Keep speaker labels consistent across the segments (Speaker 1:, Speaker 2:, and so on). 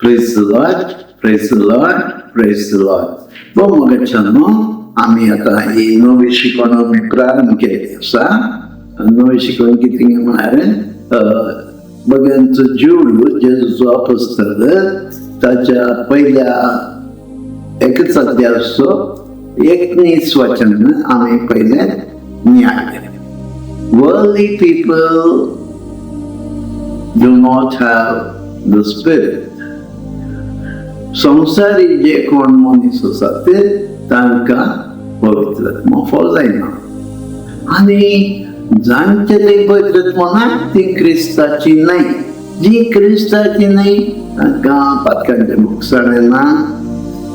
Speaker 1: Praise the Lord, praise the Lord, praise the Lord. मोगाच्यानो आम्ही आता ही नवी शिकवण मी प्रारंभ केली असा नवी शिकवण किती म्हणारे बघांचं जीव जेजूचो अपस्तल ताच्या पहिल्या एकच अध्याय असतो 19 वचन आम्ही पहिले न्याय Worldly people do not have the spirit. संसारी जे कोण मनीस असतात ते तांकां पवित्रत्व जायना आणि जांचे ते पवित्रत्व ना ती क्रिस्ताची नाही जी क्रिस्ताची नाही तांकां पातकांचे मुक्साण ना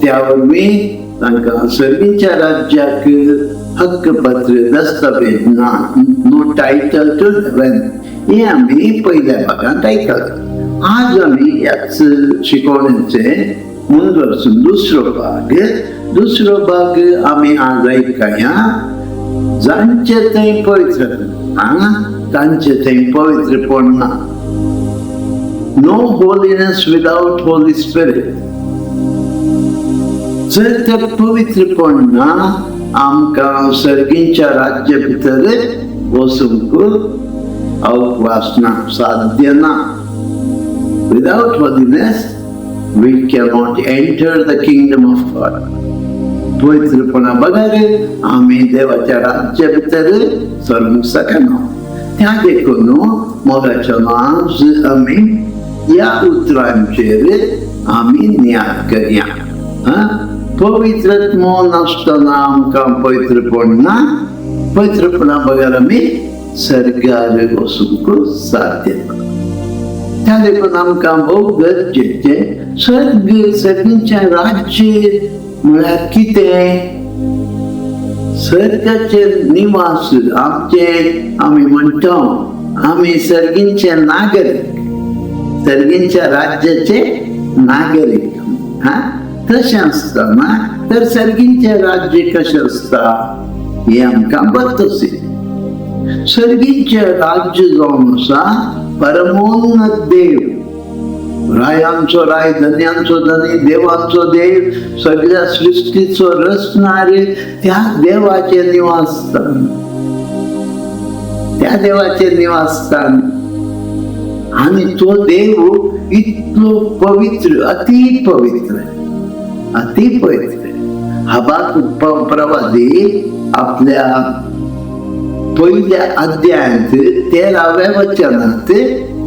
Speaker 1: त्यावरवी तांकां सर्वीच्या राज्याक हक्कपत्र दस्तावेज ना नो टायटल टू हेवन हे आम्ही पहिल्या भागात ऐकलं आज आम्ही याच शिकवण्याचे मुंदरसून दुसरो भाग आम्ही आज ऐकूया जांचे थंय पवित्र तांचे थंय पवित्रपण ना no holiness without Holy Spirit जर तर पवित्रपण ना आमकां सर्गींच्या राज्या भितर वचूंक अवकाशना साध्य ना without holiness we cannot enter the kingdom of God. पवित्रपणा बगर आम्ही देवाच्या राज्या भितर सरूंक शकना त्या देखून मोगाच्या आज आम्ही या उतरांचेर आम्ही न्याय करया पवित्रत्व नासतना आमकां पवित्रपण ना पवित्रपणा बगर आम्ही सर्गार वचूंक साध्य ना त्या देखून आमकां भोव गरजेचे सर्गींचे राज्य म्हळ्यार कितें सर्गाचे निवास आमचे आमी म्हणटा आमी सर्गींचे नागरीक सर्गींच्या राज्याचे नागरीक तशें आसतना तर सर्गींचे राज्य कशें आसता हे आमकां बरतसी सर्गींचे राज्य जावन आसा परमोन्नत देव रायांचो राय धन्यांचो धनी देवांचो देव सगळ्या सृष्टीचो रचणारे त्या देवाचे निवासस्थान त्या देवाचे निवासस्थान आणि तो देव इतलो पवित्र अति पवित्र हबाकुक प्रवादी आपल्या पहिल्या अध्यायात 13व्या वचनात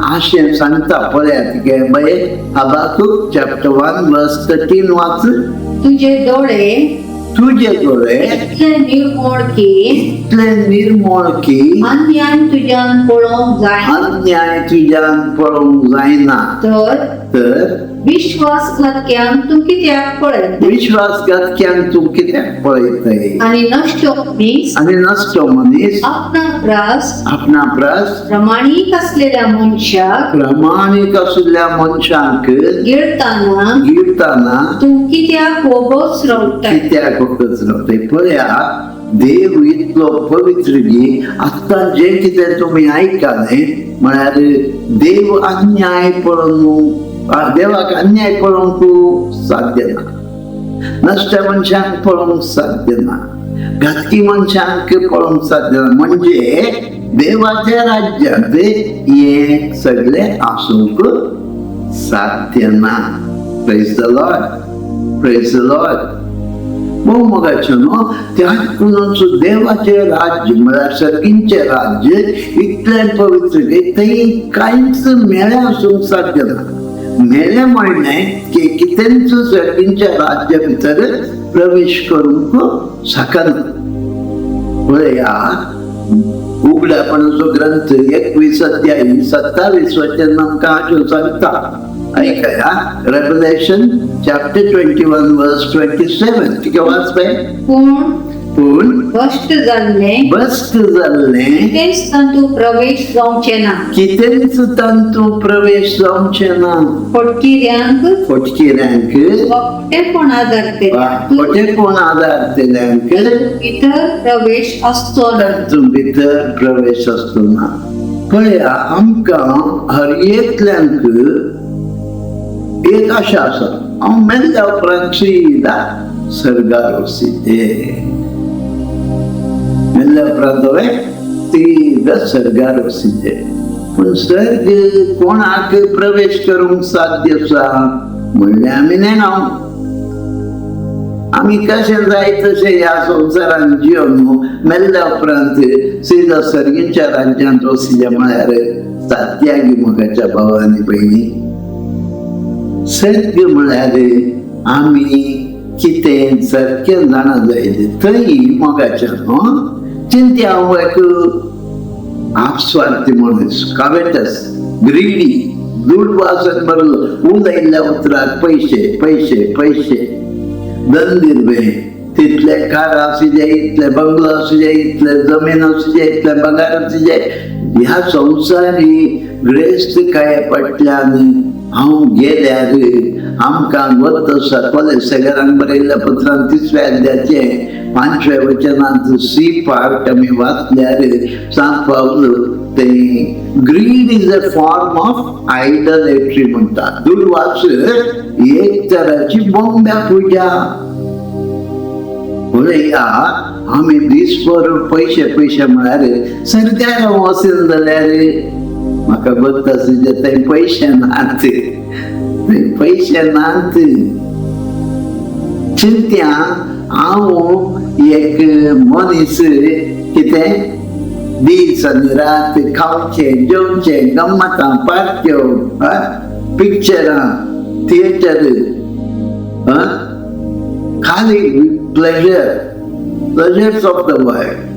Speaker 1: आशें सांगता पळयात गे बाये हबाकुक चॅप्टर 1 वर्स 13 वाच
Speaker 2: तुझे डोळे
Speaker 1: इतले निर्मळ की
Speaker 2: अन्याय तुझ्यान पळोवंक जायना
Speaker 1: तर
Speaker 2: विश्वासघातक्यांक तूं कित्याक पळयतय आणि नष्ट मनीस आपणा प्रास
Speaker 1: प्रामाणिक असलेल्या मनशाक गिळताना
Speaker 2: तूं कित्याक वगोस
Speaker 1: रावतय पळया देव इतलो पवित्र की आता जे कितें तुम्ही आयकले म्हळ्यार देव अन्याय पळोवन देवाक अन्याय पळोवंक साध्य ना नश्ट मनशांक पळोवंक साध्य ना घातकी मनशांक पळोवंक साध्य ना म्हणजे देवाच्या राज्यांत हे सगळे आसूंक साध्य ना प्रेज द लॉर्ड मोगाचे न्हू त्याच देवाचे राज्य म्हळ्यार सर्गींचे राज्य इतले पवित्र की थंय कांयच मेळे आसूंक साध्य ना मेळे म्हणलें की कितेंच सर्गींच्या राज्या भितर प्रवेश करूंक शकना पळया उगडापणाचो ग्रंथ 21 अध्याय 27 वचन आमकां हाच्यो सांगता ऐकया रेव्हलेशन चॅप्टर 21 वर्स 27 ठीक आहे वाचताय पूण
Speaker 2: भ्रष्ट जाल्ले
Speaker 1: कितेंच
Speaker 2: तंतू प्रवेश जावचे ना फटकिऱ्यांक फटकेपण आदारतेल्यांक भितर
Speaker 1: प्रवेश असतो ना पळया आमकां हर एकल्यांक एक आशा आसा हांव मेल्ल्या उपरांत सीदा सर्गार वसिते मेल्ल्या उपरांत हांवें सीदा सर्गार वसिते पूण सर्ग कोणाक प्रवेश करूंक साध्य आसा म्हणलें आमी नेनाव आमी कशें जाय तशें ह्या संवसारान जियोन मेल्ल्या उपरांत सीदा सर्गीच्या राज्यांत वसिले म्हळ्यार साध्यागी मोगाच्या भाव आनी भयणी सर्ग म्हळ्यार आमी कितें सारकें जाणा जाय थंय मोगाच्यान चिंत्या हांव एक आपस्वार्थी मनीस कावेटस ग्रीडी दुडवासन बरलो उलयल्ल्या उतराक पैशे पैशे पैशे दंदिरबे तितले कार आसुचे इतले बंगलो आसुचे इतले जमीन आसुचे इतले पगार आसुचे ह्या संवसारी ग्रेस्त काय पटल्यान हांव गेल्यार आमकां वत सकले सेगरांक बरयल्ल्या पत्रांत 30व्या अध्यायाचे 5वें वचनांत सी पार्ट आमी वाचल्यार सांग पावलो ते greed is a form of idolatry म्हणटा दुर्वास एक तराची बोंब्या पुजा या आमी दिसभर पैशे पैशे म्हळ्यार सरकार वचून जाल्यार म्हाका बघता थंय पैशे नात पैशे नात चिंत्या हांव एक मनीस कितें दीस आनी रात खावचे जेवचे गम्मतां पार्ट्यो पिक्चरां थिएटर खाली प्लेजर्स ऑफ द वर्ल्ड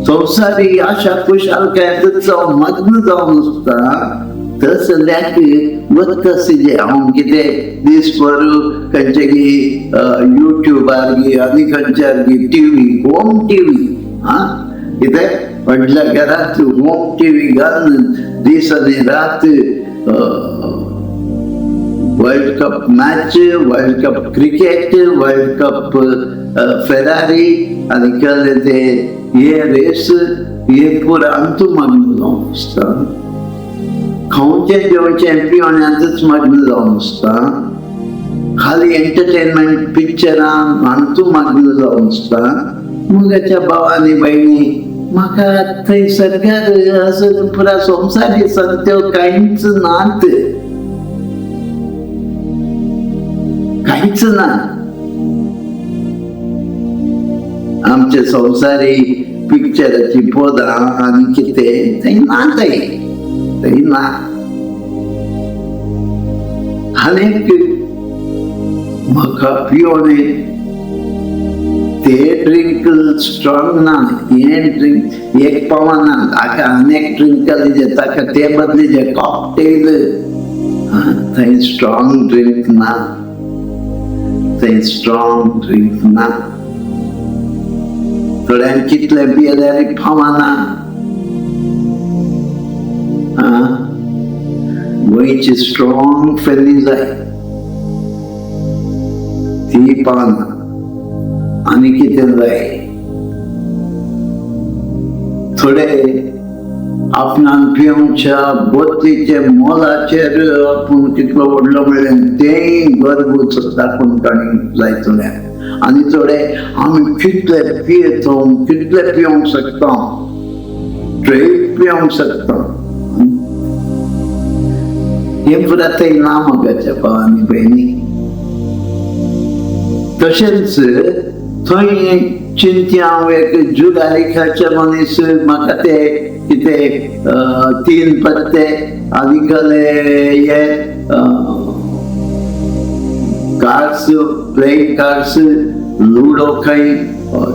Speaker 1: संवसारी आशा खुशालकायेंत जावन मग्न जावन आसता तसल्याक वतसे हांव कितें दिसभर खंयचेगी युट्यूबार गी आनी खंयच्यार गी टीव्ही होम टीव्ही कितें व्हडल्या घरांत होम टीव्ही घालून दीस आनी रात world cup match world cup cricket world cup Ferrari आनी केले ते हे रेस हे पुरा अंतू मग्न जावन आसता खावचे जेवचे पियोण्यांतच मग्न जावन आसता खाली एंटरटेनमेंट पिक्चरां अंतू मग्न जावन आसता मोगाच्या भावांनी भयणी म्हाका थंय सरकार असो पुरा संवसारी सत्यो कांयच नात कांयच ना आमचे संवसारी पिक्चराची पदां आनी कितें थंय ना थंय ना आनीक म्हाका पियोने ते ड्रिंक स्ट्रॉंग ना हे ड्रिंक एक पावना ताका अनेक ड्रिंक जे ताका ते बदली जे कॉकटेल थंय स्ट्रॉंग ड्रिंक ना थंय स्ट्रॉंग ड्रिंक ना थोड्यांक कितले पियल्यार फावना गोंयची स्ट्रॉंग फेली जाय ती पावना आनी कितें जाय थोडे आपणान पिवच्या बोतलीचे मोलाचेर आपूण कितलो व्हडलो म्हणलें तेंय गरबूच दाखोवन काडूंक जाय थोड्यांक आनी थोडे आमी कितले पियेतो कितले पिवंक शकता ट्रेक पिवंक शकता हे पुरा थंय ना मोगाच्या भावांनी भयणी तशेंच थंय चिंत्या हांव एक जुगारीखाचे मनीस म्हाका ते कितें 3 पत्ते आनी हे कार्ड्स प्लेइंग कार्ड्स लुडो खंय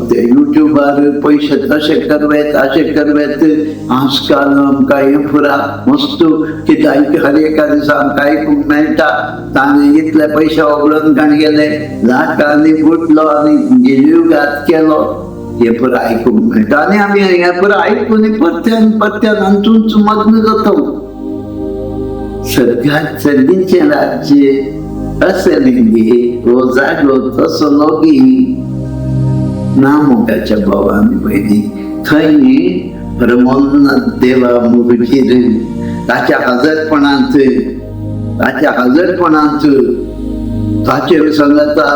Speaker 1: ते युट्यूबार पैसे तशे करवेत अशे करवेत आजकाल आमकां हे पुरा मस्त कित्याक हर एका दिसा आमकां आयकूंक मेळटा ताणें इतले पयशे वगडून काण गेले लाखांनी बुडलो आनी गिल्युगात केलो हे पुरा आयकूंक मेळटा आनी आमी हे पुरा आयकून परत्यान परत्यान अंतूच मग्न जाता सर्गीचे राज्य असेल हो जागो तसो लोगी ना मोगाच्या भावांनी भयणी थंय परमोन्नत देवा मुगीर ताच्या हजरपणांत ताच्या हजरपणांत ताचे सांगता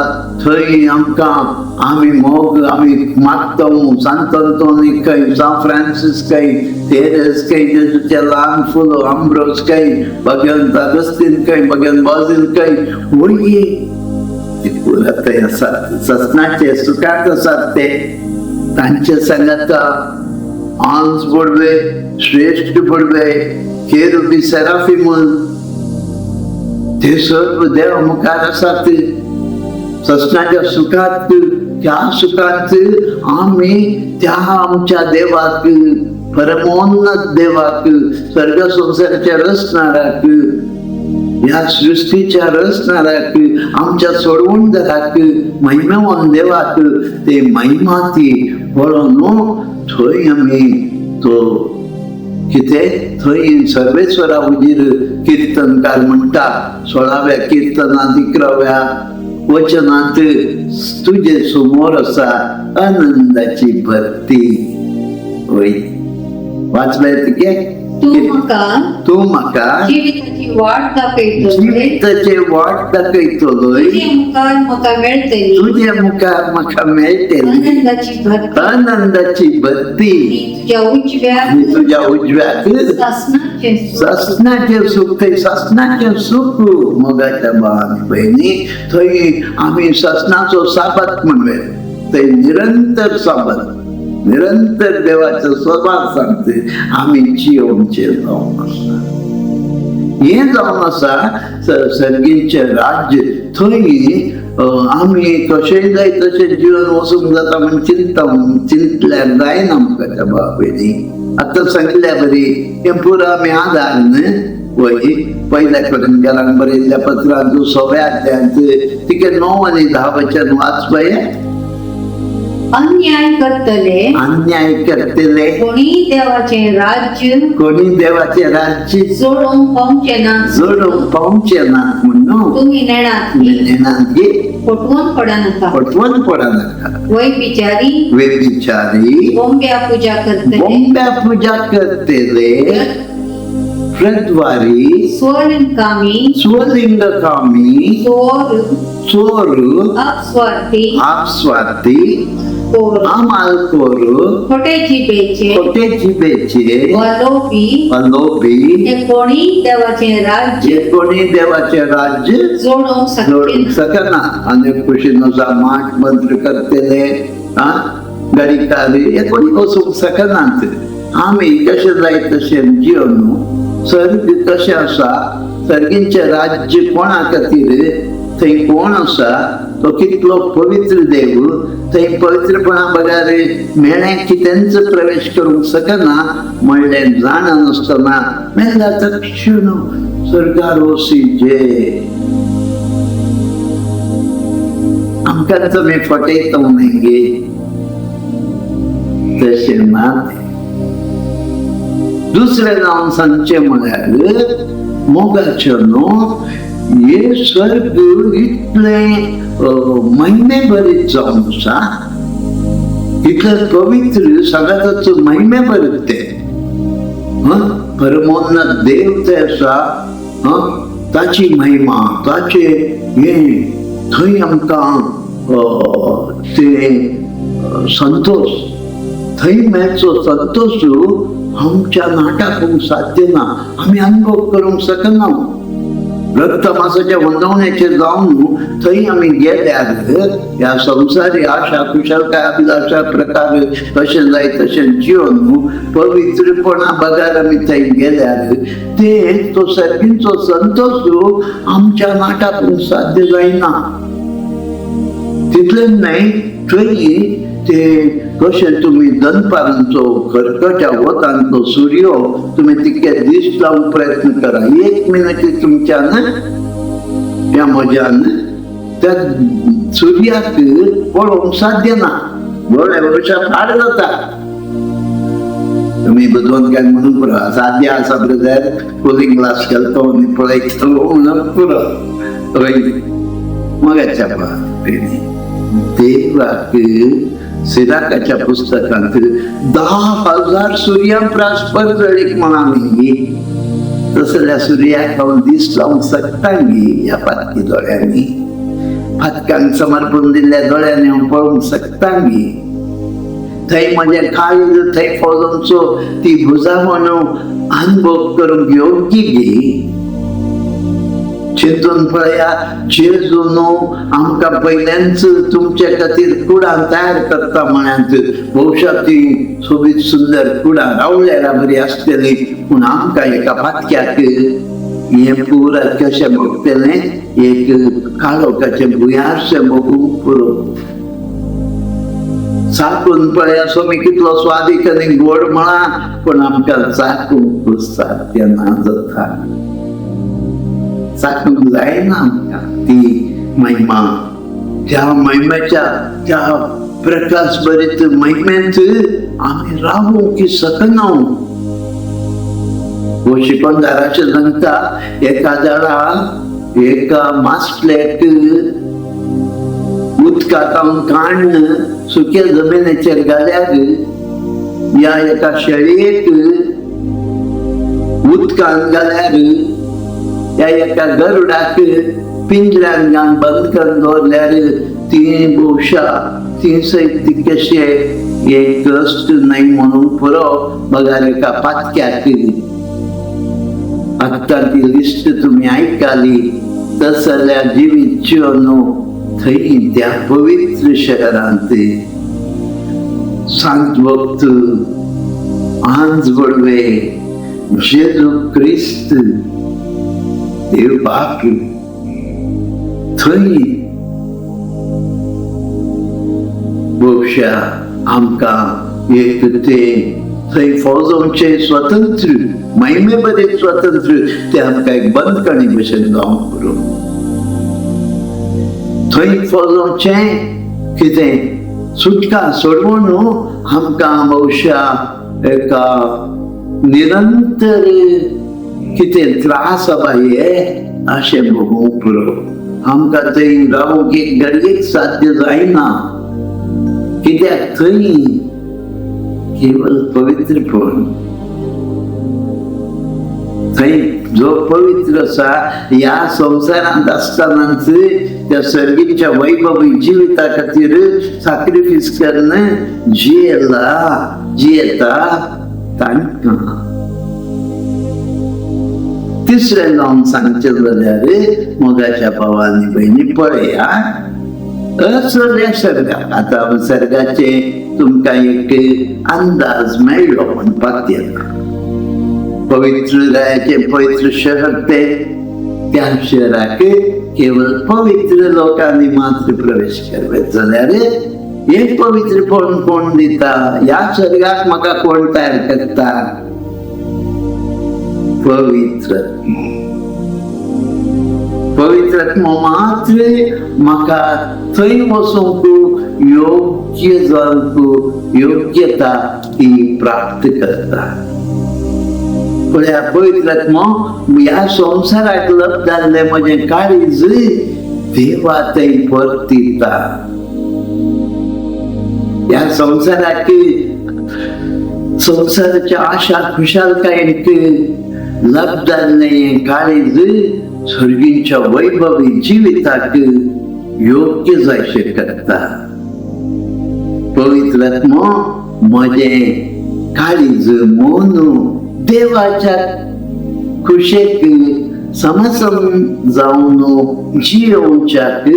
Speaker 1: थंय आमकां आमी मोग आमी मागता सांतोंतोनिकय सान फ्रांसिस्कय तेरेस्कय जेजूचे ल्हान फुलो आंब्रोसकय भगवंत अगस्तीनकय भगवंत बाजिलकय वळी ते आसात ससनाचे सुखात आसात ते तांचे सांगता आंस पडवे श्रेष्ठ पडवे केरुबी सेराफिमन ते सर्व देव मुखार आसात ससनाच्या सुखात त्या सुखात आम्ही त्या आमच्या देवाक परमोन्नत देवाक स्वर्ग संसाराच्या रचणाराक या सृष्टीच्या रचणाराक आमच्या सोडवणदाराक महिमेवान देवाक ते महिमा ती पळोवन थंय आमी तो कितें थंय सर्वेश्वरा उजीर कीर्तनकार म्हणटा 16व्या कीर्तनांत 11व्या वचनांत तुझे समोर आसा आनंदाची भरती होय वाचलंय तुगे तू म्हाका
Speaker 2: जिविताची वाट दाखयतलो
Speaker 1: जिविताचे वाट दाखयतलोय
Speaker 2: तुझे मुखार म्हाका मेळटली
Speaker 1: आनंदाची भरती
Speaker 2: मी
Speaker 1: तुझ्या उजव्याक ससनाचे सुख थंय ससनाचे सुख मोगाच्या भावान बहिणी थंय आमी ससनाचो साबत म्हणले थंय निरंतर साबत निरंतर देवाचा स्वभाव सांगते आम्ही जिवनचे जाऊन आसा हे जाऊन आसा सर्गीचे राज्य थंय आम्ही कशेंय जाय तशें जीवन वचूंक जाता म्हण चिंतल्यार जायना आमकां त्या बाबेनी आतां सांगल्या बरी हें पुरो आमी आधार न्हय वय पयल्या कडेन गेलां बरयल्ल्या पत्रांत 6व्या अध्यायांत तिके 9 आनी 10 वचन वाच पळय
Speaker 2: अन्याय करतले
Speaker 1: कोणी देवाचे राज्य
Speaker 2: जोडूंक
Speaker 1: पावचे ना म्हणून
Speaker 2: तुम्ही नेणात
Speaker 1: घे
Speaker 2: पटवून पडनाका
Speaker 1: व्यभिचारी
Speaker 2: बोंब्या पूजा करतले
Speaker 1: प्रद्वारी
Speaker 2: स्वलिंगकामी
Speaker 1: चोर अपस्वार्थी खोटे जिबेचे अलोभी
Speaker 2: कोणी देवाचे राज्य
Speaker 1: जोडूंक सकना अनेक कुशीनुसार माठ मंत्र करतले गरीकारी हे कोणी वचूंक सकनात आमी कशें जाय तशें जिवन सर्ग कशें आसा सर्गींचे राज्य कोणा खातीर थंय कोण आसा तो कितलो पवित्र देव थंय पवित्रपणा बगार मेळ्ळें कितेंच प्रवेश करूंक सकना म्हणलें जाण नासतना मेल्ला तक्षण स्वर्गार वसीचे आमकां तुमी फटयता गे तशें ना दुसरें जावन सांगचें म्हळ्यार मोगाचें न्हू हे स्वर्ग इतले महिमे भरीत जावन आसा इतले पवित्र सगळ्याच महिमे भरीत ते परमोन्नत देव ते आसा ताची महिमा ताचे हे थंय आमकां ते संतोष थंय मेळचो संतोष आमच्या नाटाक होवंक साध्य ना आमी अनुभव करूंक शकना रक्त मासाच्या वंदवण्याचे जावन थंय आमी गेल्यार ह्या संवसारी आशा कुशलकाय अभिलाषा प्रकार कशें जाय तशें जिवन पवित्रपणा बगार आमी थंय गेल्यार ते तो सर्गींचो संतोष आमच्या नाटाक होवंक साध्य जायना तितलेंच न्हय थंय ते कशें तुमी दनपारांचो खरकट्या वतांचो सूर्य तुमी तितके दीस लावूंक प्रयत्न करा 1 मिनट तुमच्यान ह्या मजान त्या सूर्याक पळोवंक साध्य ना दोळे वर्षा फाड जाता तुमी बुजवून काय म्हणून पुरो साध्य आसा ब्रदर कुलिंग ग्लास घालतो आनी पळयतलो म्हणून पुरो मगाच्या देवाक सिराकाच्या पुस्तकांत 10,000 सूर्यप्रकाश पडतलीक म्हणाली तसल्या सूर्याक हांव दीस लावंक शकतांगी ह्या फातकी दोळ्यांनी, फातकांक समर्पण दिल्ल्या दोळ्यांनी हांव पळोवंक शकतांगी. थंय म्हजें काळीज, थंय फॉलोंचो ती भुजा म्हणून अनुभव करूंक योग्य गे. चिंतून पळया, जेजू न्हू आमकां पयल्याच तुमचे खातीर कुडां तयार करता म्हणात. भोवशा ती सोबीत सुंदर कुडां रावल्यार बरी आसतली, पूण आमकां एका फातक्याक हें पुरात कशें भोगतलें, एक काळोखाचें भुंयारशें भोगूंक पुरो. चाखून पळया सोमी कितलो स्वादीक आनी गोड म्हणा, पूण आमकां चाखूंक साध्य ना जाता. चाखूंक जायना आमकां ती महिमा. त्या महिमेच्या त्या प्रकाश भरीत महिमेंत आमी रावूंक शकना. हो शिकवणदाराचे सांगता, एका मास्लेक उदकांत काडून सुक्या जमिनीचेर घाल्यार या एका शेळयेक उदकांत घाल्यार या एका गरुडाक पिंजऱ्यान घालून बंद करून दवरल्यार ती भोवशा ती सैत कशें एक कश्ट नाही म्हणून पुरो. बघार एका फातक्याक आत्ता ती लिस्ट तुम्ही ऐकाली, तसल्या जिवीच्यो न्हू थंय त्या पवित्र शहरांत सांत भक्त आंज बडवे जेजू क्रिस्त देव बाप थंय भोवशा आमकां एक ते थंय फौजोंचे स्वतंत्र महिमे बरे स्वतंत्र ते आमकां एक बंदकणी भशेन जावंक पुरो. थंय फौजोंचे कितें सुटका सोडवून आमकां भोवशा एका निरंतर कितें त्रास हे अशें भोगूंक पुरो. आमकां थंय रावूंक एक घडयेक साध्य जायना, कित्याक थंय केवळ पवित्रपण. थंय जो पवित्र आसा ह्या संवसारांत आसतनाच त्या सर्गीच्या वैभवी जिविता खातीर सॅक्रिफायस करून जियेता तांकां. तिसरें जावन सांगचें जाल्यार मोगाच्या भावांनी भयणी पळया, असल्या सर्गाक आतां सर्गाचे तुमकां एक अंदाज मेळ्ळो म्हणपाक येता. पवित्र रायाचे पवित्र शहर ते त्या शहराक केवळ पवित्र लोकांनी मात्र प्रवेश करपाक. जाल्यार हे पवित्रपण कोण दिता, ह्या सर्गाक म्हाका कोण तयार करता? पवित्रात्मा मात्र म्हाका थंय वचूंक योग्य जावंक योग्यता ती प्राप्त करता. पळया, पवित्रात्मा ह्या संवसाराक लभ जाल्ले म्हजें काळीज देवा थंय परतीता. ह्या संवसाराक संवसाराच्या आशा खुशालकायेक लभ जाल्लें काळीज स्वर्गीच्या वैभवी जिविताक योग्य जायशें करता. पवित्रात्मा म्हजें काळीज मन देवाच्या खुशेक समसम जावन जियोवच्याक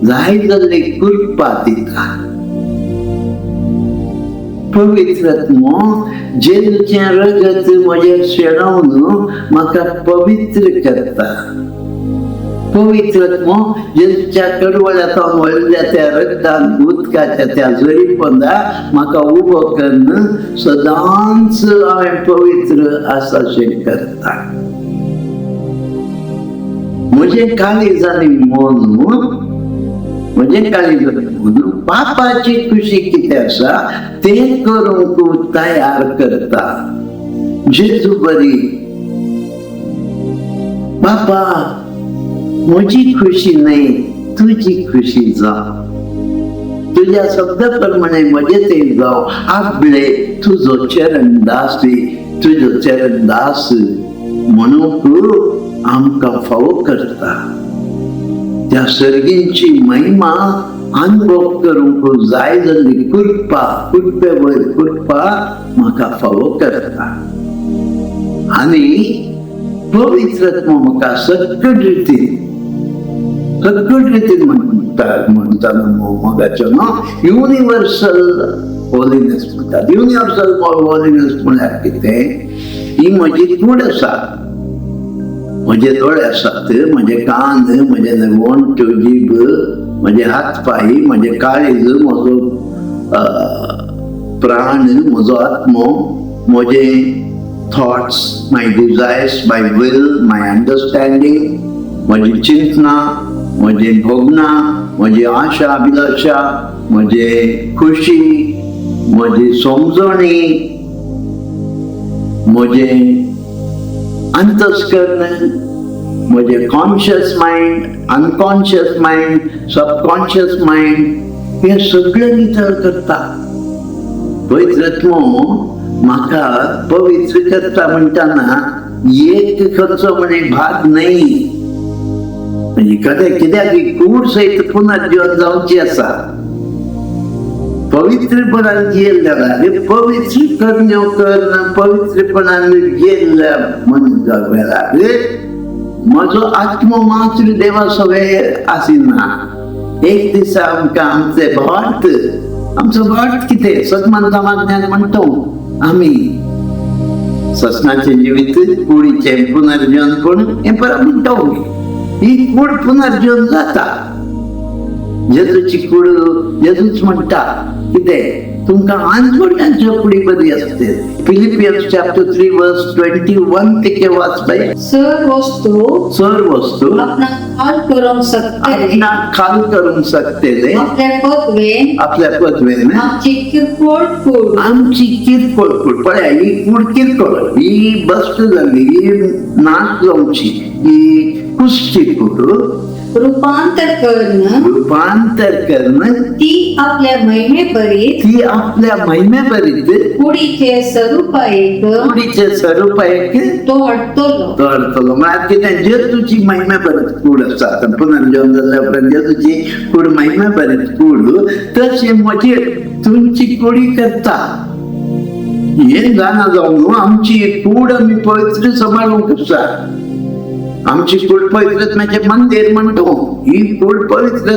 Speaker 1: जाय जाल्ली कृपा दिता. पवित्रात्मा जेजूचें रगत म्हजेर शेणोवन म्हाका पवित्र करता. पवित्रात्मा जेजूच्या कडवळ्यांतल्यान वळिल्ल्या त्या रगतान उदकाच्या त्या जरीपंदा म्हाका उबो करून सदांच हांवें पवित्र आसाशें करता. म्हजें काळीज आनी मन म्हजें काळीज आनी मन बापाची खुशी कितें आसा तें करूंक तयार करता. जेजू बरी बापा, म्हजी खुशी न्हय तुजी खुशी जावं, तुज्या शब्दा प्रमाणे म्हजें तें जावं. आपले तुजो चरण दास म्हणून आमकां फावो करता त्या सर्गींची महिमा अनुभव करूंक जाय जाल्ली कृपे वयर कृपा म्हाका फावो करता आनी पवित्रत्व म्हाका सगळे रितीन म्हणटा मोगाचो न्हू युनिवर्सल होलिनेस म्हणटात. युनिवर्सल होलिनेस म्हळ्यार कितें? ही म्हजी कूड आसा, म्हजे दोळे आसात, म्हजे कान, म्हजे वंट जीब, म्हजे हात पाय, म्हजे काळीज, म्हजो प्राण, म्हजो आत्मो, म्हजे thoughts, my desires, my will, my understanding, म्हजी चिंतना, म्हजे भोगना, म्हजी आशा अभिलाषा, म्हजे खुशी, म्हजी समजणी, म्हजे अंतस्करण, म्हजे conscious mind, unconscious mind, subconscious mind, हे सगळे नितळ करता. पवित्रत्व म्हाका पवित्र करता म्हणटाना एक खंयचो म्हणे भाग नाही. म्हणजे कदें कित्याक ही कूड सयत पुनर्जीवन जावची आसा. पवित्रपणान जियेल्ल्या पवित्र कर्म्यो करून पवित्रपणान जियेल्ल्या वेळार म्हजो आत्मो मात्र देवा सवय आसिना. एक दिसा आमकां आमचो भाट कितें सतमान समाज्ञान म्हणटा आमी ससनाचें जिवीत, कुडीचें पुनर्जीवन पूण हें परत म्हणटा ही कूड पुनर्जीवन जाता. जेजूची कूड जेजूच म्हणटा कितें तुमकां आंजवड्यांच्यो कुडी बरी आसते. फिलिपियन्स चॅप्टर 3 वर्स 21 ते वाचताय.
Speaker 2: सर्व वस्तू अपना खाल करूंक शकते आपल्या पदवेन आमची किरकोळ कूड पळया ही कूड किरकोळ, ही बस्ट जाल्ली, ही नाच जावची, ही कुस्ती कूड रूपांतर करणं ती आपल्या महिमे बरीत कुडीचे स्वरूपायक तोडतलो.
Speaker 1: म्हळ्यार कितें जेजूची महिमे बरीत कूड आसा. पुनर्जीवन जाल्ल्या उपरांत जेजूची कूड महिमे बरीत कूड तशें म्हजी तुमची कुडी करता. हें जाणा जावन न्हू आमची कूड आमी पवित्र सांबाळूंक आसा. आमची कूड पवित्रत्वाचें मंदिर म्हणतो. ही कूड पवित्र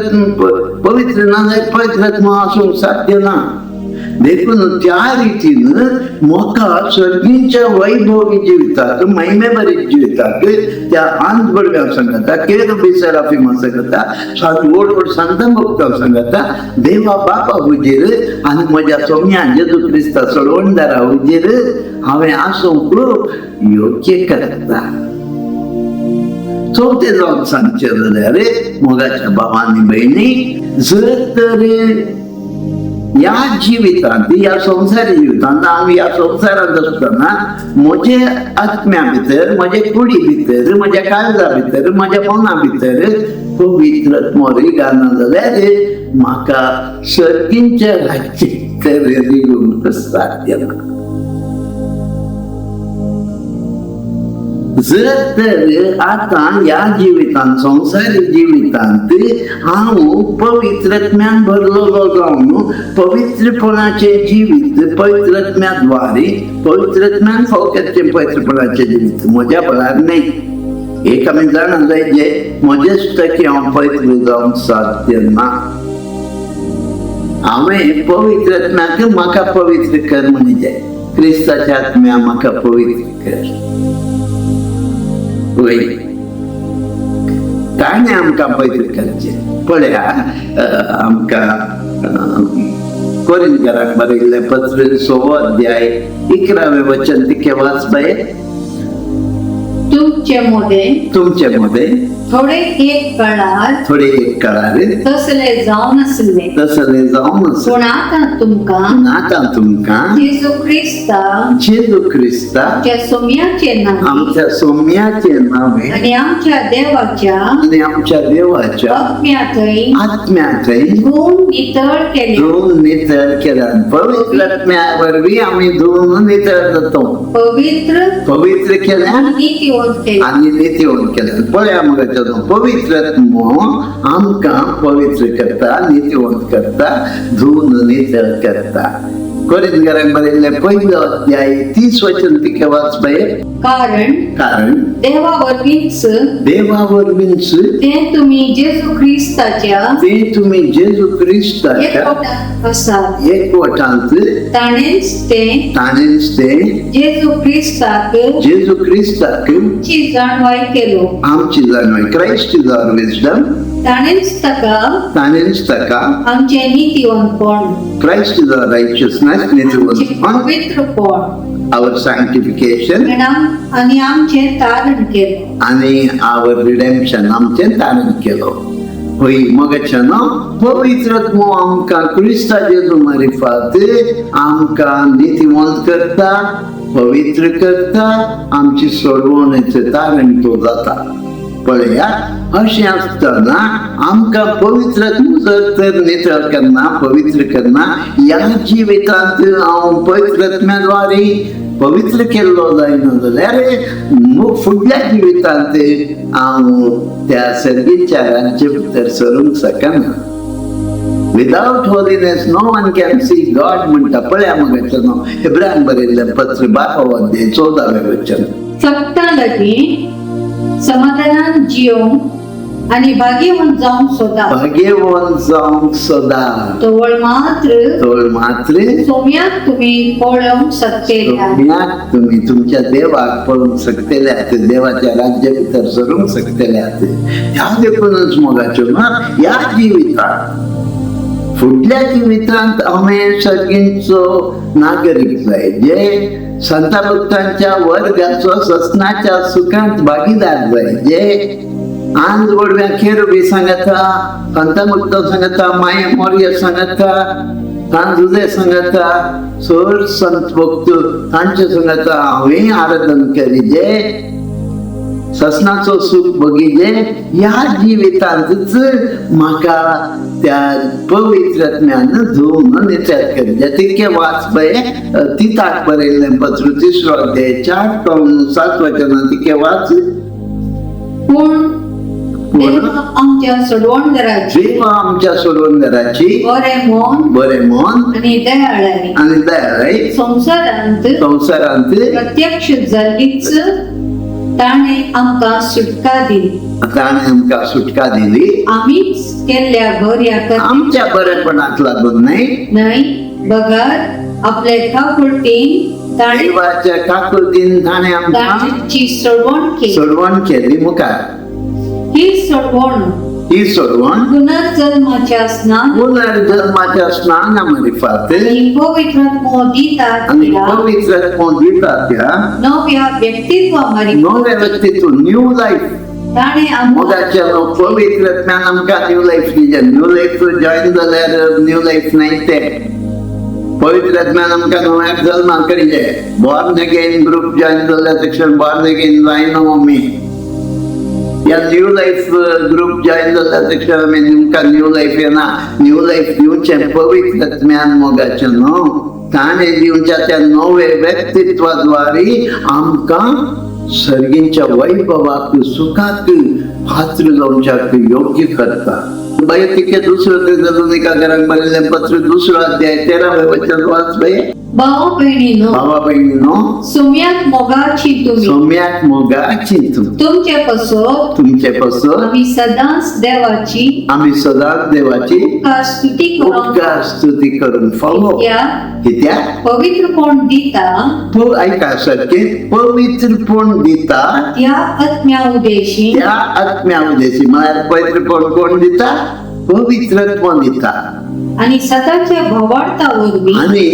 Speaker 1: ना जाल्यार पवित्रत्व आसूंक साध्य ना. देखून त्या रितीन म्हाका सर्गींच्या वैभवी जिविताक, महिमे भरीत जिविताक, त्या आंजवडव्यांक सांगता, केरुबी सेराफीम सांगता, व्हड व्हड संत भक्तांक सांगता, देवा बापा हुजेर आनी म्हज्या सोम्या जेजू क्रिस्ता सोडवणदारा हुजेर हांवें आसूंक योग्य करता. चवथें जावन सांगचें जाल्यार मोगाच्या भावांनी भयणी, जर तर ह्या जिवितांत, ह्या संवसारी जिवितांत हांव ह्या संवसारांत आसतना म्हजे आत्म्या भितर, म्हजे कुडी भितर, म्हज्या काळजा भितर, म्हज्या मना भितर पवित्रत्व रिगाना जाल्यार म्हाका सर्गींच्या राज्याक रिगूंक साध्य ना. जर तर आता या जिवितांत, संसारी जिवितांत हांव पवित्रत्म्यान भरलेलो जावन पवित्रपणाचे जिवीत पवित्रत्म्याद्वारे पवित्रत्म्यान फावो पवित्रपणाचे जिवीत म्हज्या बळार न्ही. एक आमी जाणा जाय जे म्हजेच टक्के हांव पवित्र जावंक साध्य ना. हांवें पवित्रत्म्याक म्हाका पवित्र कर म्हणून जाय. क्रिस्ताच्या आत्म्या म्हाका पवित्र कर. ताणें आमकां पवित्र करचें. पळया आमकां कोरिंथीयांक बरयल्लें पत्र 6 अध्याय 11वें वचन तिके वाच बाये.
Speaker 2: तुमचे मध्ये थोडे एक काळार
Speaker 1: थोडे एक काळार
Speaker 2: तसले जावन आसले,
Speaker 1: तसले जावन
Speaker 2: पूण आतां तुमकां
Speaker 1: आता तुमका
Speaker 2: जेजू क्रिस्ता
Speaker 1: जेजू क्रिस्ता
Speaker 2: आमच्या सोम्याचे नावे
Speaker 1: आमच्या सोम्याचे नावे
Speaker 2: आणि आमच्या देवाच्या
Speaker 1: आणि आमच्या देवाच्या
Speaker 2: आत्म्यातय
Speaker 1: आत्म्यातय
Speaker 2: धुवून नितळ केले.
Speaker 1: धुवून नितळ केला. पवित्र आत्म्यावरवी आम्ही धुवून नितळ जातो. पवित्र केल्या
Speaker 2: नीतिवंत केले.
Speaker 1: आणि नीतिवंत केल्या. पळया मग पवित्र आमकां पवित्र करता, नीतिवंत करता, धुवून नितळ करता. कोरिंथीयांक बरयल्ले 1 अध्याय 30 वचन तिके वाच बाये. कारण
Speaker 2: देवावरवीच
Speaker 1: देवावरवीच
Speaker 2: ते तुम्ही जेजू ख्रिस्ताच्या
Speaker 1: ते तुम्ही जेजू क्रिस्ताच्या
Speaker 2: एकवटांत आसात.
Speaker 1: एकवटांत
Speaker 2: ताणेंच ते जेजू क्रिस्ताक आमची जाणवाय केलो.
Speaker 1: आमची जाणवाय क्राइस्ट इज आवर विजडम. ताणेंच ताका
Speaker 2: आमचे नीतिवंतपण,
Speaker 1: क्राइस्ट इज आवर राइचियसनेस, नीतिवंतपण,
Speaker 2: पवित्रपण,
Speaker 1: आवर सॅंक्टिफिकेशन
Speaker 2: आणि आमचे तारण केले.
Speaker 1: आणि आवर रिडेम्पशन आमचे तारण केलो. होय मगच्यान पवित्रत्व आमकां क्रिस्ता जेजू मार्फत आमकां नीतिवंत करता, पवित्र करता, आमची सोडवणेचें तारण तो जाता. पळया अशें आसतना आमकां पवित्रत्व जर तर नितळ करना, पवित्र करना, ह्या जिवितांत हांव पवित्रत्म्याद्वारे पवित्र केल्लो जायना जाल्यार फुडल्या जिवितांत हांव त्या सर्गीच्या राज्या भितर सरूंक शकना. Without holiness no one can see God म्हणटा. पळया मगच्यान हेब्रायन बरयल्लें पत्र 12 अध्याय 14वें वचन.
Speaker 2: सत्ता लागीं समाधानान जियोंक आणि भाग्यवंत जावंक सोदा.
Speaker 1: भाग्यवंत जावंक सोदा.
Speaker 2: तोवळ
Speaker 1: मात्र
Speaker 2: सोम्याक तुम्ही पळोवंक शकतेल्या.
Speaker 1: सोम्याक तुम्ही तुमच्या देवाक पळोवंक शकतेल्यात, देवाच्या राज्या भितर सरूंक शकतेल्यात. ह्या देखूनच मोगाच्यो ना ह्या जिवितांत फुडल्या जिवितांत आमी सर्गींचो नागरीक जाय, जे संता भक्तांच्या वर्गाचो ससनाच्या सुखांत भागीदार जाय, जे आज वडव्या खेरबी सांगता, संता भक्त सांगता, माया मोर्य सांगता, तांजुजे सांगता, सर संत भक्त तांचे सांगता हांवें आराधन करी, जे ससनाचो सुख बघिजे ह्या जिवितांतच म्हाका त्या पवित्रत्म्यान धुवन नितळ करी. तितके वाच पळय तिताक बरयल्लें पत्र 3 अध्याय 4-7 वचनां तितके वाच.
Speaker 2: पूण देवा आमच्या सोडवणदाराची,
Speaker 1: देवा आमच्या सोडवणदाराची बरे मन
Speaker 2: आणि
Speaker 1: दयाळाई संसारांत
Speaker 2: प्रत्यक्ष जाल्लीच ताणे आमकां सुटका दिली. आमीच केल्ल्या बऱ्या
Speaker 1: आमच्या बरेपणाक लागून नाही
Speaker 2: बगार आपले काकुळटीन
Speaker 1: देवाच्या काकुळटीन ताणे
Speaker 2: आमची
Speaker 1: सोडवण केली मुखार. ही सोडवण
Speaker 2: पुनर्जन्माच्या
Speaker 1: स्नाना मार्फत
Speaker 2: पवित्रत्व दिता त्या नव्या व्यक्तित्व
Speaker 1: न्यू लाईफ. मोगाच्या पवित्रत्म्यान आमकां न्यू लाईफ दिलें. न्यू लाईफ जॉईन जाल्यार न्यू लाईफ नाही ते पवित्रत्म्यान आमकां नव्याक जल्मा करिजे. बॉर्न अगेन ग्रुप जॉईन जाल्यार तक्षण बॉर्न अगेन जायना आमी. या न्यू लाईफ ग्रुप जॉईन जाता तक्षण आमी तुमकां न्यू लाईफ येना. न्यू लाईफ दिवचें पवित्रत्म्यान मोगाचें न्हू, ताणें दिवच्या त्या नवे व्यक्तित्वाद्वारे आमकां सर्गींच्या वैभवाक सुखाक पात्र जावच्याक योग्य करता. बाय तिके 2 तेसलोनिकांक बरयल्लें पत्र 2 अध्याय 13वें वचन वाच बाय.
Speaker 2: भावा बहिणीनो सोम्याक मोगाची तुम्ही तुमचे पसो आम्ही सदांच देवाची
Speaker 1: स्तुती करून फावो. कित्याक
Speaker 2: पवित्रपण दिता
Speaker 1: ऐका सारखे पवित्रपण दिता
Speaker 2: त्या आत्म्या उद्देशी
Speaker 1: म्हळ्यार पवित्रपण कोण दिता? पवित्रत्व दिता.
Speaker 2: आणि सदाच्या भोवार्थावरवी
Speaker 1: आणि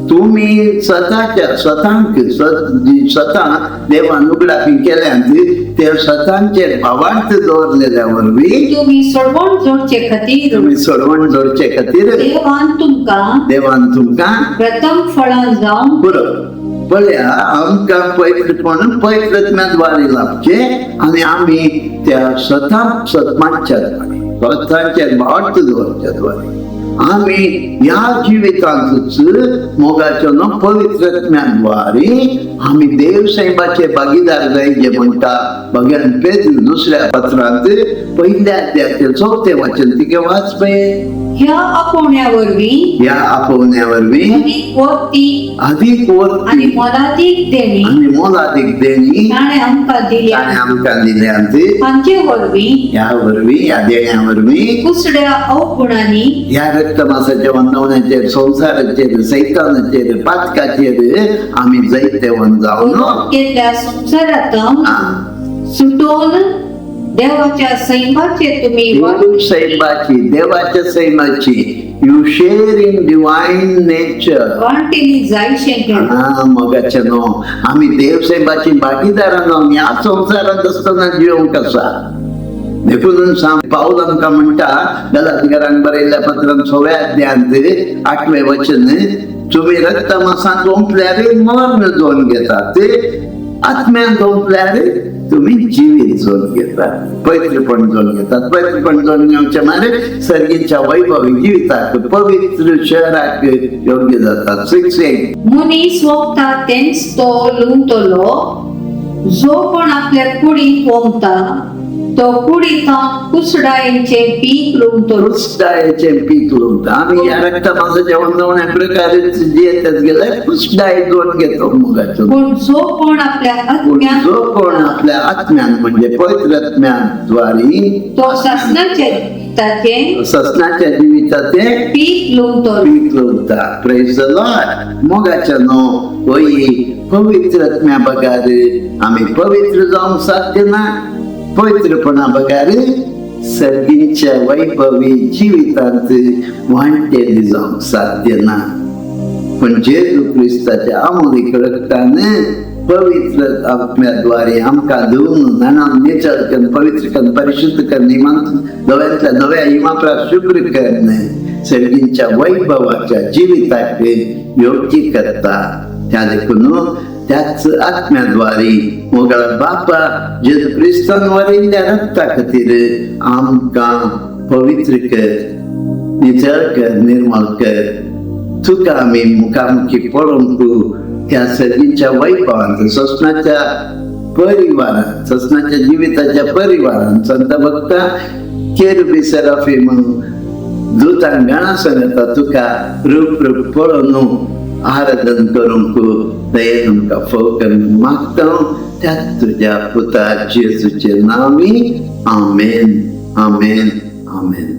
Speaker 1: तुम्ही स्वतः देवान उगडापी केल्यानंतर ते स्वतःचे भावार्थ दवरलेल्या वरवीं
Speaker 2: तुम्ही सोडवण जोडचे खातीर
Speaker 1: तुम्ही सोडवण जोडचे खातीर देवान तुमका
Speaker 2: प्रथम फळां जावन
Speaker 1: पुरो पळया आमकां पवित्रत्म्याद्वारे लाभचे आणि आम्ही त्या स्वतःच्या स्वतःचे भावार्थ दवरच्या द्वारे आम्ही या जिवितांतूच मोगाच्या पवित्रत्म्याद्वारे आम्ही देवसाहेबाचे भागीदार जायचे म्हणटा भगवान पेद्र दुसऱ्या पत्रांत पहिल्या अध्यायाचे 4थे वचन तिके वाच पळय.
Speaker 2: ह्या आपोवण्यावरवीं अधिक वर्ती
Speaker 1: आणि मोलादीक देणी
Speaker 2: ताणे आमकां दिल्यात हांचे वरवीं
Speaker 1: ह्या देण्यावरवीं
Speaker 2: कुसड्या अवगुणांनी
Speaker 1: ह्या रक्तमासाच्या वंदवण्याचेर संसाराचेर सैतानाचेर पातकाचेर आम्ही जायते वन जावन
Speaker 2: केल्ल्या संसारांत सुटोन देवाच्या सैमाचे तुम्ही
Speaker 1: देवाच्या सैमाची you share in divine nature
Speaker 2: वांटेली जायशे
Speaker 1: मोगाचे नो आम्ही देवसाहेबाची भागीदार जावन ह्या संसारात असताना जीव कसा देखून पाऊल आमकां म्हणटा गलातिकारांक बरयल्ल्या पत्रांत 6व्या अध्यायांत 8वें वचन तुम्ही रक्तमांसांत ओंपल्यार मरण जोन घेतात आत्म्यान ओंपल्यार तुम्ही जीवित जोन घेतात पवित्रपण जोन घेतात. पवित्रपण जोन घेवचे म्हळ्यार सर्गीच्या वैभवी जिविताक पवित्र शहराक योग्य जातात. 6:8
Speaker 2: मनीस वोगता तेंच तो लुंगतलो जो कोण आपल्या कुडींत वोमता तो कुडींत कुसडायेचे पीक लुंगतलो.
Speaker 1: कुसडायेचे पीक लुंगता आम्ही या रक्तमांसाच्या वंदवण्या प्रकारे जियेतच गेल्यार कुसडाय जोन घेतो मोगाचो.
Speaker 2: पण जो कोण आपल्या
Speaker 1: आत्म्यान म्हणजे पवित्रत्म्याद्वारे तो ससनाच्या जिविताचे
Speaker 2: पीक
Speaker 1: लुंगता. Praise the Lord. मोगाच्या नो होई पवित्रत्म्या बगार आम्ही पवित्र जावंक साध्य ना. पवित्रपणा बगार सर्गीच्या वैभवी जिवितांत वांटेली जावंक साध्य ना. पण जेजू ख्रिस्ताच्या अमोलिक रक्तान पवित्र आत्म्याद्वारे आमकां धुवन नानान निचळ करून पवित्र करून परिशुद्ध करून दोव्यातल्या दोव्या इमापरा शुभ्र करून सर्गीच्या वैभवाच्या जिविताक योग्य करता. त्या देखून त्याच आत्म्याद्वारे मोगळा बापा जेजू ख्रिस्तान वरयल्ल्या रक्ता खातीर आमकां पवित्र कर, निचळ कर, निर्मळ कर. तुका आम्ही मुखामुखी पळोवंक त्या सर्गीच्या वैभवांत ससनाच्या परिवारात ससनाच्या जिविताच्या परिवारात संत भक्ता केरुबी सेराफीम दूतांक गाणा सांगता तुका रूप पळोवन आराधन करूंक दयेन आमकां फोव करून मागता. त्यात तुझ्या पुता जेजूचे नावी. आमेन, आमेन, आमेन.